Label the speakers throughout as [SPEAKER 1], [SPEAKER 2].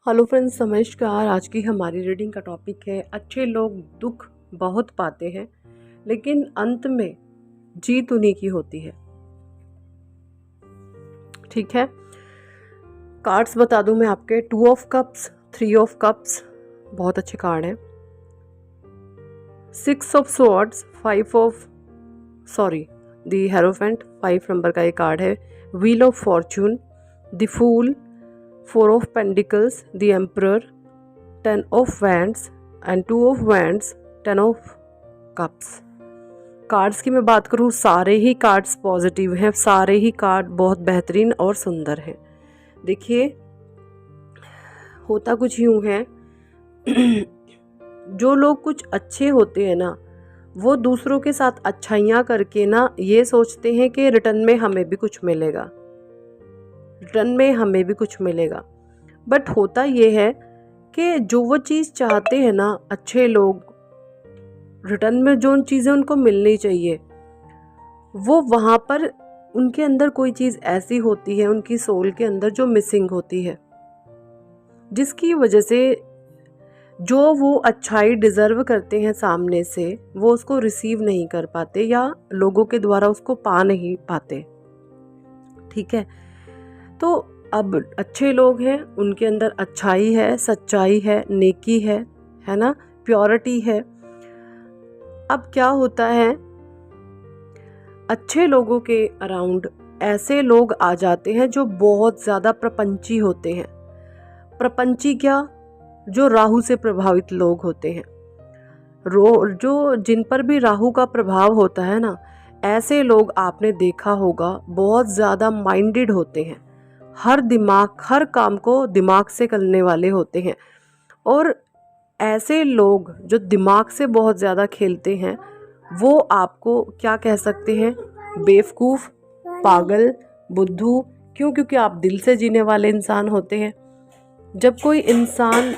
[SPEAKER 1] Hello friends, नमस्कार। आज की हमारी रीडिंग का टॉपिक है अच्छे लोग दुख बहुत पाते हैं लेकिन अंत में जीत उन्हीं की होती है। ठीक है, कार्ड्स बता दूं मैं आपके। 2 ऑफ कप्स, 3 ऑफ कप्स बहुत अच्छे कार्ड हैं। 6 of swords, 5 of the hierophant 5 number का ये कार्ड है। Wheel of fortune, the fool, 4 of pentacles, the emperor, 10 of wands and 2 of wands, 10 of cups. Cards की मैं बात करूँ, सारे ही कार्ड्स पॉजिटिव हैं, सारे ही कार्ड बहुत बेहतरीन और सुंदर हैं। देखिए, होता कुछ यूँ है जो लोग कुछ अच्छे होते हैं ना, वो दूसरों के साथ अच्छाइयाँ करके ना ये सोचते हैं कि रिटर्न में हमें भी कुछ मिलेगा, रिटर्न में हमें भी कुछ मिलेगा। बट होता ये है कि जो वो चीज़ चाहते हैं ना अच्छे लोग, रिटर्न में जो चीज़ें उनको मिलनी चाहिए, वो वहाँ पर उनके अंदर कोई चीज़ ऐसी होती है, उनकी सोल के अंदर जो मिसिंग होती है, जिसकी वजह से जो वो अच्छाई डिज़र्व करते हैं सामने से, वो उसको रिसीव नहीं कर पाते या लोगों के द्वारा उसको पा नहीं पाते। ठीक है, तो अब अच्छे लोग हैं, उनके अंदर अच्छाई है, सच्चाई है, नेकी है ना, प्योरिटी है। अब क्या होता है, अच्छे लोगों के अराउंड ऐसे लोग आ जाते हैं जो बहुत ज़्यादा प्रपंची होते हैं। प्रपंची क्या, जो राहु से प्रभावित लोग होते हैं, जो जिन पर भी राहु का प्रभाव होता है ना, ऐसे लोग आपने देखा होगा बहुत ज़्यादा माइंडेड होते हैं। हर काम को दिमाग से करने वाले होते हैं। और ऐसे लोग जो दिमाग से बहुत ज़्यादा खेलते हैं, वो आपको क्या कह सकते हैं, बेवकूफ़, पागल, बुद्धू। क्यों? क्योंकि आप दिल से जीने वाले इंसान होते हैं। जब कोई इंसान,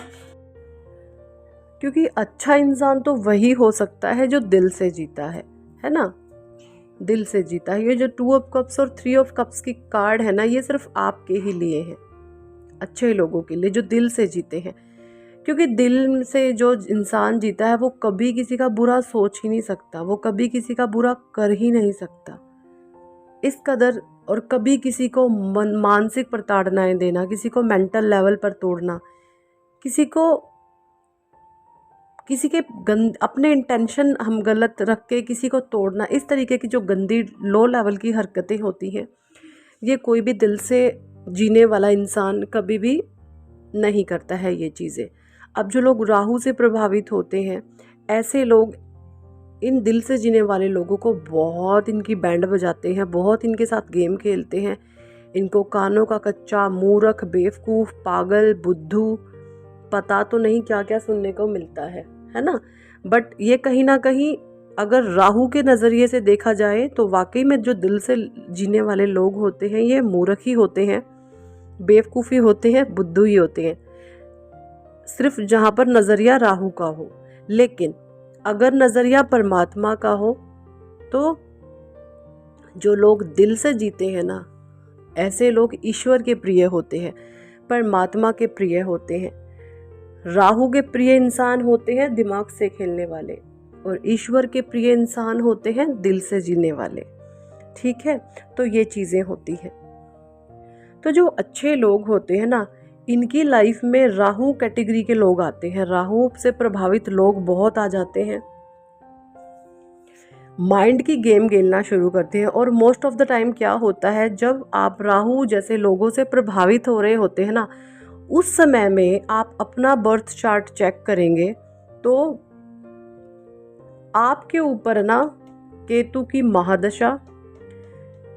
[SPEAKER 1] क्योंकि अच्छा इंसान तो वही हो सकता है जो दिल से जीता है ना, दिल से जीता है। ये जो 2 ऑफ कप्स और 3 ऑफ कप्स की कार्ड है ना, ये सिर्फ आपके ही लिए हैं, अच्छे लोगों के लिए जो दिल से जीते हैं। क्योंकि दिल से जो इंसान जीता है वो कभी किसी का बुरा सोच ही नहीं सकता, वो कभी किसी का बुरा कर ही नहीं सकता इस कदर। और कभी किसी को मानसिक प्रताड़नाएं देना, किसी को मेंटल लेवल पर तोड़ना, किसी को किसी के अपने इंटेंशन हम गलत रख के किसी को तोड़ना, इस तरीके की जो गंदी लो लेवल की हरकतें होती हैं, ये कोई भी दिल से जीने वाला इंसान कभी भी नहीं करता है ये चीज़ें। अब जो लोग राहु से प्रभावित होते हैं, ऐसे लोग इन दिल से जीने वाले लोगों को बहुत इनकी बैंड बजाते हैं, बहुत इनके साथ गेम खेलते हैं। इनको कानों का कच्चा, मूर्ख, बेवकूफ़, पागल, बुद्धू, पता तो नहीं क्या क्या सुनने को मिलता है ना। बट ये कहीं ना कहीं अगर राहु के नज़रिए से देखा जाए तो वाकई में जो दिल से जीने वाले लोग होते हैं, ये मूर्ख ही होते हैं, बेवकूफ़ी होते हैं, बुद्धू ही होते हैं, सिर्फ जहाँ पर नज़रिया राहु का हो। लेकिन अगर नज़रिया परमात्मा का हो तो जो लोग दिल से जीते हैं ना, ऐसे लोग ईश्वर के प्रिय होते हैं, परमात्मा के प्रिय होते हैं। राहु के प्रिय इंसान होते हैं दिमाग से खेलने वाले, और ईश्वर के प्रिय इंसान होते हैं दिल से जीने वाले। ठीक है, तो ये चीज़ें होती हैं। तो जो अच्छे लोग होते हैं ना, इनकी लाइफ में राहु कैटेगरी के लोग आते हैं, राहु से प्रभावित लोग बहुत आ जाते हैं, माइंड की गेम खेलना शुरू करते हैं। और मोस्ट ऑफ द टाइम क्या होता है, जब आप राहु जैसे लोगों से प्रभावित हो रहे होते हैं ना, उस समय में आप अपना बर्थ चार्ट चेक करेंगे तो आपके ऊपर ना केतु की महादशा,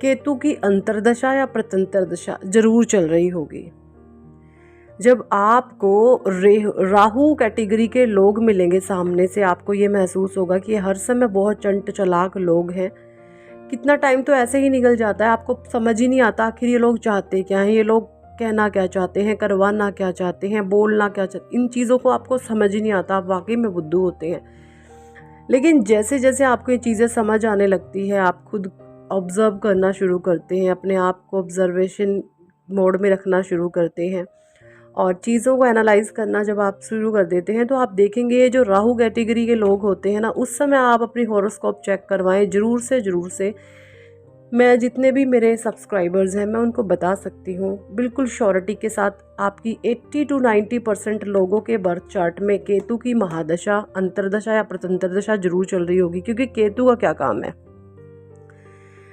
[SPEAKER 1] केतु की अंतर्दशा या प्रत्यंतर दशा जरूर चल रही होगी। जब आपको राहु कैटेगरी के लोग मिलेंगे सामने से, आपको ये महसूस होगा कि हर समय बहुत चंट चालाक लोग हैं। कितना टाइम तो ऐसे ही निकल जाता है, आपको समझ ही नहीं आता आखिर ये लोग चाहते क्या हैं, ये लोग कहना क्या चाहते हैं, करवाना क्या चाहते हैं, बोलना क्या चाहते, इन चीज़ों को आपको समझ ही नहीं आता, आप वाकई में बुद्धू होते हैं। लेकिन जैसे जैसे आपको ये चीज़ें समझ आने लगती है, आप खुद ऑब्ज़र्व करना शुरू करते हैं, अपने आप को ऑब्जर्वेशन मोड में रखना शुरू करते हैं, और चीज़ों को एनालाइज करना जब आप शुरू कर देते हैं तो आप देखेंगे ये जो राहु कैटेगरी के लोग होते हैं ना, उस समय आप अपनी हॉरोस्कोप चेक करवाएं ज़रूर से ज़रूर से। मैं जितने भी मेरे सब्सक्राइबर्स हैं मैं उनको बता सकती हूँ बिल्कुल श्योरिटी के साथ, आपकी 80 to 90% लोगों के बर्थ चार्ट में केतु की महादशा, अंतरदशा या प्रतंत्र दशा जरूर चल रही होगी। क्योंकि केतु का क्या काम है,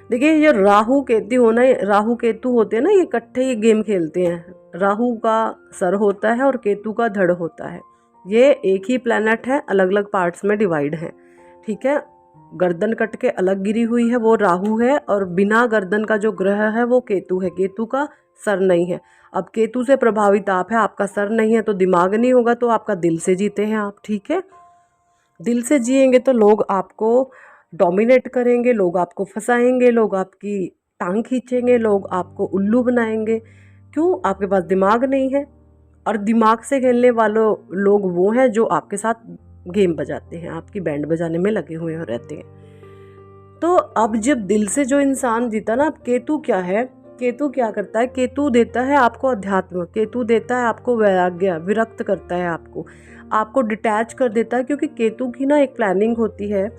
[SPEAKER 1] देखिए ये राहु केतु होना, राहु केतु होते हैं ना, ये इकट्ठे ये गेम खेलते हैं। राहु का सर होता है और केतु का धड़ होता है। ये एक ही प्लैनेट है, अलग अलग पार्ट्स में डिवाइड है, ठीक है। गर्दन कट के अलग गिरी हुई है वो राहु है, और बिना गर्दन का जो ग्रह है वो केतु है। केतु का सर नहीं है। अब केतु से प्रभावित आप है, आपका सर नहीं है तो दिमाग नहीं होगा, तो आपका दिल से जीते हैं आप, ठीक है। दिल से जिएंगे तो लोग आपको डोमिनेट करेंगे, लोग आपको फंसाएंगे, लोग आपकी टांग खींचेंगे, लोग आपको उल्लू बनाएंगे। क्यों? आपके पास दिमाग नहीं है। और दिमाग से खेलने वालों लोग वो हैं जो आपके साथ गेम बजाते हैं, आपकी बैंड बजाने में लगे हुए रहते हैं। तो अब जब दिल से जो इंसान जीता ना, अब केतु क्या है, केतु क्या करता है, केतु देता है आपको अध्यात्म, केतु देता है आपको वैराग्य, विरक्त करता है आपको डिटैच कर देता है। क्योंकि केतु की ना एक प्लानिंग होती है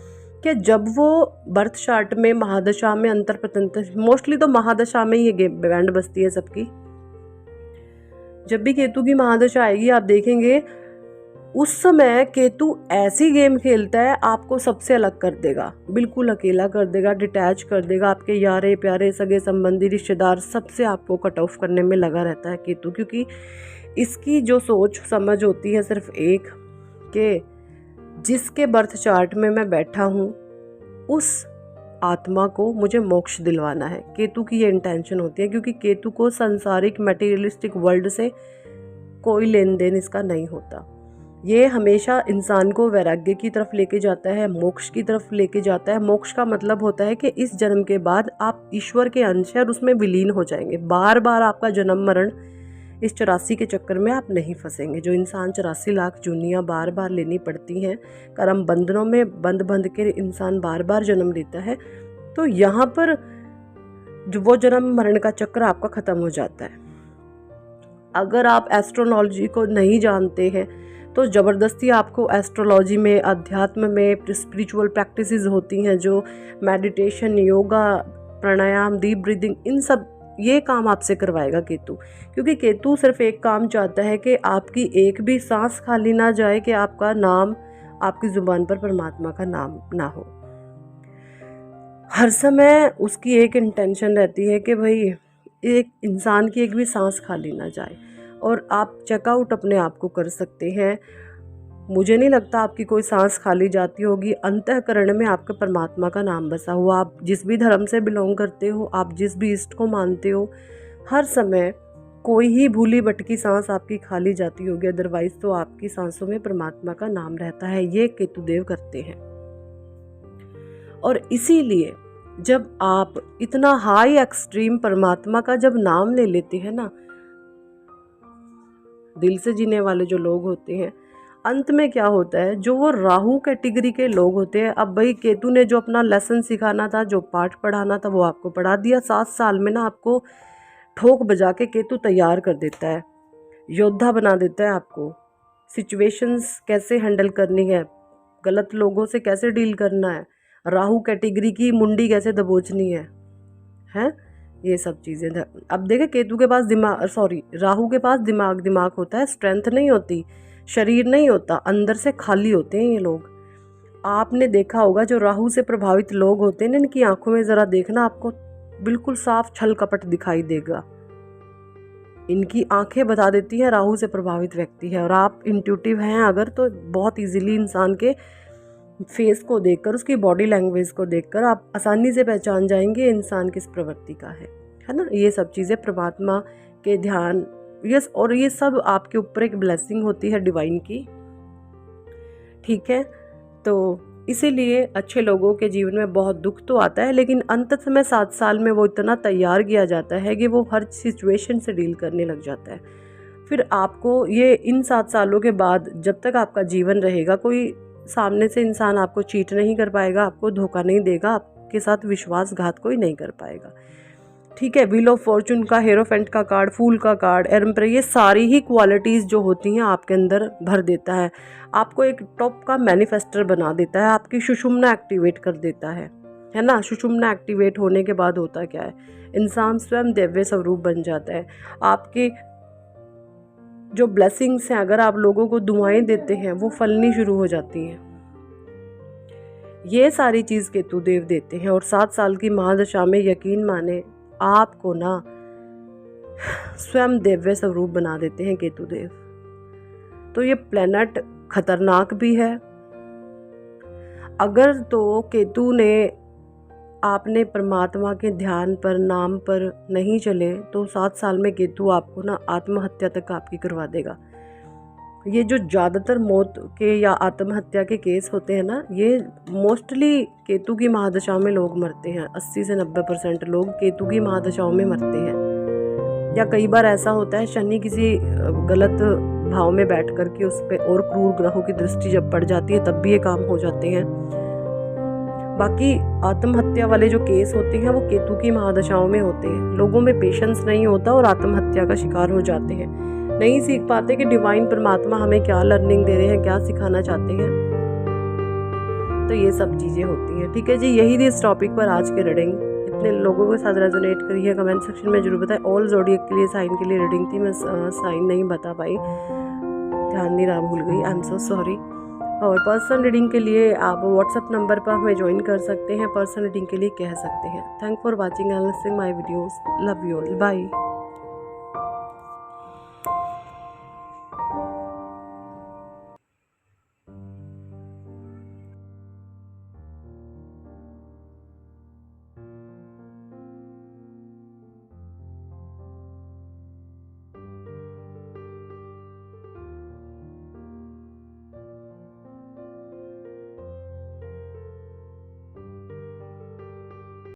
[SPEAKER 1] कि जब वो बर्थ चार्ट में महादशा में अंतर प्रतंत्र, मोस्टली तो महादशा में ये गेम बैंड बजती है सबकी। जब भी केतु की महादशा आएगी आप देखेंगे उस समय केतु ऐसी गेम खेलता है, आपको सबसे अलग कर देगा, बिल्कुल अकेला कर देगा, डिटैच कर देगा। आपके यारे प्यारे सगे संबंधी रिश्तेदार सबसे आपको कट ऑफ करने में लगा रहता है केतु। क्योंकि इसकी जो सोच समझ होती है सिर्फ एक, कि जिसके बर्थ चार्ट में मैं बैठा हूँ उस आत्मा को मुझे मोक्ष दिलवाना है। केतु की ये इंटेंशन होती है। क्योंकि केतु को सांसारिक मटेरियलिस्टिक वर्ल्ड से कोई लेन देन इसका नहीं होता। ये हमेशा इंसान को वैराग्य की तरफ लेके जाता है, मोक्ष की तरफ लेके जाता है। मोक्ष का मतलब होता है कि इस जन्म के बाद आप ईश्वर के अंश हैं और उसमें विलीन हो जाएंगे। बार बार आपका जन्म मरण इस 84 के चक्कर में आप नहीं फंसेंगे। जो इंसान 84 लाख जूनियाँ बार बार लेनी पड़ती हैं, कर्म बंधनों में बंध के इंसान बार बार जन्म लेता है, तो यहाँ पर जो वो जन्म मरण का चक्र आपका ख़त्म हो जाता है। अगर आप एस्ट्रोलॉजी को नहीं जानते हैं तो ज़बरदस्ती आपको एस्ट्रोलॉजी में, अध्यात्म में स्पिरिचुअल प्रैक्टिसेस होती हैं जो मेडिटेशन, योगा, प्राणायाम, डीप ब्रीदिंग, इन सब ये काम आपसे करवाएगा केतु। क्योंकि केतु सिर्फ एक काम चाहता है कि आपकी एक भी सांस खाली ना जाए, कि आपका नाम, आपकी ज़ुबान पर परमात्मा का नाम ना हो। हर समय उसकी एक इंटेंशन रहती है कि भाई एक इंसान की एक भी सांस खाली ना जाए। और आप चेकआउट अपने आप को कर सकते हैं। मुझे नहीं लगता आपकी कोई सांस खाली जाती होगी। अंतःकरण में आपका परमात्मा का नाम बसा हुआ। आप जिस भी धर्म से बिलोंग करते हो, आप जिस भी इष्ट को मानते हो, हर समय कोई ही भूली भटकी सांस आपकी खाली जाती होगी। अदरवाइज तो आपकी सांसों में परमात्मा का नाम रहता है। ये केतुदेव करते हैं। और इसीलिए जब आप इतना हाई एक्सट्रीम परमात्मा का जब नाम ले लेते हैं ना, दिल से जीने वाले जो लोग होते हैं, अंत में क्या होता है, जो वो राहु कैटेगरी के लोग होते हैं, अब भाई केतु ने जो अपना लेसन सिखाना था, जो पाठ पढ़ाना था, वो आपको पढ़ा दिया। 7 साल में ना आपको ठोक बजा के केतु तैयार कर देता है, योद्धा बना देता है आपको। सिचुएशंस कैसे हैंडल करनी है, गलत लोगों से कैसे डील करना है, राहु कैटेगरी की मुंडी कैसे दबोचनी है, ये सब चीज़ें। अब देखें केतु के पास राहु के पास दिमाग होता है, स्ट्रेंथ नहीं होती, शरीर नहीं होता, अंदर से खाली होते हैं ये लोग। आपने देखा होगा जो राहु से प्रभावित लोग होते हैं, इनकी आंखों में ज़रा देखना, आपको बिल्कुल साफ छल कपट दिखाई देगा। इनकी आंखें बता देती हैं राहु से प्रभावित व्यक्ति है। और आप इंट्यूटिव हैं अगर, तो बहुत इजीली इंसान के फेस को देखकर, उसकी बॉडी लैंग्वेज को देखकर आप आसानी से पहचान जाएंगे इंसान किस प्रवृत्ति का है ना। ये सब चीज़ें परमात्मा के ध्यान, यस, और ये सब आपके ऊपर एक ब्लेसिंग होती है डिवाइन की, ठीक है। तो इसीलिए अच्छे लोगों के जीवन में बहुत दुख तो आता है, लेकिन अंत समय 7 साल में वो इतना तैयार किया जाता है कि वो हर सिचुएशन से डील करने लग जाता है। फिर आपको ये इन 7 सालों के बाद जब तक आपका जीवन रहेगा, कोई सामने से इंसान आपको चीट नहीं कर पाएगा, आपको धोखा नहीं देगा, आपके साथ विश्वासघात कोई नहीं कर पाएगा, ठीक है। व्हील ऑफ फॉर्चून का, हेरोफेंट का कार्ड, फूल का कार्ड, एम्परर, ये सारी ही क्वालिटीज़ जो होती हैं आपके अंदर भर देता है। आपको एक टॉप का मैनिफेस्टर बना देता है, आपकी सुषुम्ना एक्टिवेट कर देता है ना। सुषुम्ना एक्टिवेट होने के बाद होता क्या है, इंसान स्वयं दिव्य स्वरूप बन जाता है। आपके जो ब्लेसिंग्स हैं, अगर आप लोगों को दुआएं देते हैं, वो फलनी शुरू हो जाती हैं। ये सारी चीज़ केतु देव देते हैं। और 7 साल की महादशा में यकीन माने आपको ना स्वयं दिव्य स्वरूप बना देते हैं केतु देव। तो ये प्लेनेट खतरनाक भी है। अगर तो केतु ने आपने परमात्मा के ध्यान पर, नाम पर नहीं चले, तो 7 साल में केतु आपको ना आत्महत्या तक आपकी करवा देगा। ये जो ज़्यादातर मौत के या आत्महत्या के केस होते हैं ना, ये मोस्टली केतु की महादशाओं में लोग मरते हैं। 80 से 90% लोग केतु की महादशाओं में मरते हैं। या कई बार ऐसा होता है शनि किसी गलत भाव में बैठ कर के उस पर और क्रूर ग्रहों की दृष्टि जब पड़ जाती है, तब भी ये काम हो जाते हैं। बाकी आत्महत्या वाले जो केस होते हैं वो केतु की महादशाओं में होते हैं। लोगों में पेशेंस नहीं होता और आत्महत्या का शिकार हो जाते हैं। नहीं सीख पाते कि डिवाइन परमात्मा हमें क्या लर्निंग दे रहे हैं, क्या सिखाना चाहते हैं। तो ये सब चीज़ें होती हैं। ठीक है जी, यही थी इस टॉपिक पर आज की रीडिंग। इतने लोगों के साथ रेजोनेट करी है, कमेंट सेक्शन में जरूर बताएं। ऑल ज़ोडिएक के लिए साइन के लिए रीडिंग थी, मैं साइन नहीं बता पाई, ध्यान नहीं रहा, भूल गई, आई एम सो सॉरी। और पर्सनल रीडिंग के लिए आप व्हाट्सएप नंबर पर हमें ज्वाइन कर सकते हैं, पर्सनल रीडिंग के लिए कह सकते हैं। Thank for watching and listening my videos. Love you all, bye.